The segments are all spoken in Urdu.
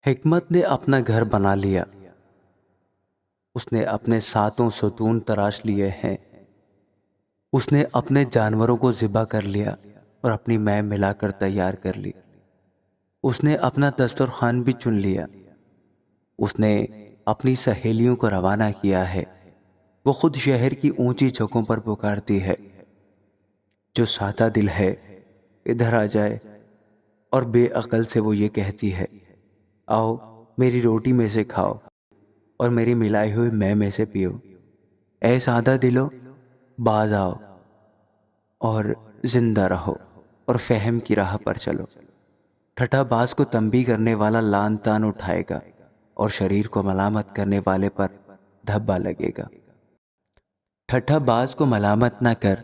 حکمت نے اپنا گھر بنا لیا، اس نے اپنے ساتوں ستون تراش لیے ہیں، اس نے اپنے جانوروں کو ذبح کر لیا اور اپنی مے ملا کر تیار کر لی۔ اس نے اپنا دسترخوان بھی چن لیا، اس نے اپنی سہیلیوں کو روانہ کیا ہے۔ وہ خود شہر کی اونچی جگہوں پر پکارتی ہے، جو سادہ دل ہے ادھر آ جائے، اور بے عقل سے وہ یہ کہتی ہے آؤ میری روٹی میں سے کھاؤ اور میری ملائی ہوئی مے میں سے پیو۔ اے سادہ دلو، باز آؤ اور زندہ رہو اور فہم کی راہ پر چلو۔ ٹھٹھا باز کو تنبیہ کرنے والا لان تان اٹھائے گا اور شریر کو ملامت کرنے والے پر دھبا لگے گا۔ ٹھٹھا باز کو ملامت نہ کر،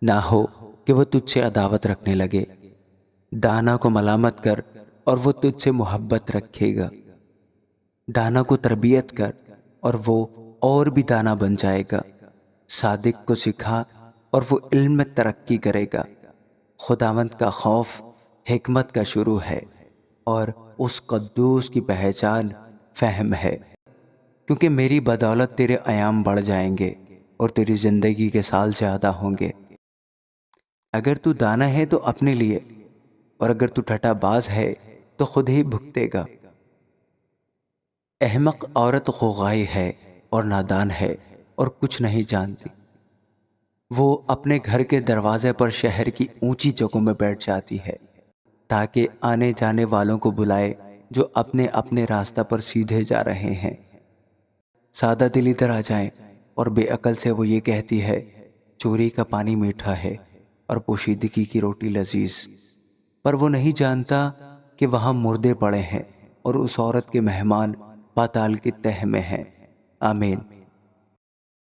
نہ ہو کہ وہ تجھ سے عداوت رکھنے لگے۔ دانا کو ملامت کر اور وہ تجھ سے محبت رکھے گا۔ دانا کو تربیت کر اور وہ اور بھی دانا بن جائے گا۔ صادق کو سکھا اور وہ علم میں ترقی کرے گا۔ خداوند کا خوف حکمت کا شروع ہے اور اس قدوس کی پہچان فہم ہے، کیونکہ میری بدولت تیرے ایام بڑھ جائیں گے اور تیری زندگی کے سال زیادہ ہوں گے۔ اگر تو دانا ہے تو اپنے لیے، اور اگر تو ٹھٹھا باز ہے تو خود ہی بھگتے گا۔ احمق عورت غوغائی ہے اور نادان ہے اور کچھ نہیں جانتی۔ وہ اپنے گھر کے دروازے پر شہر کی اونچی جگہوں میں بیٹھ جاتی ہے تاکہ آنے جانے والوں کو بلائے جو اپنے اپنے راستہ پر سیدھے جا رہے ہیں۔ سادہ دل ادھر آ جائیں، اور بے عقل سے وہ یہ کہتی ہے چوری کا پانی میٹھا ہے اور پوشیدگی کی روٹی لذیذ، پر وہ نہیں جانتا کہ وہاں مردے پڑے ہیں اور اس عورت کے مہمان پاتال کی تہ میں ہیں۔ آمین۔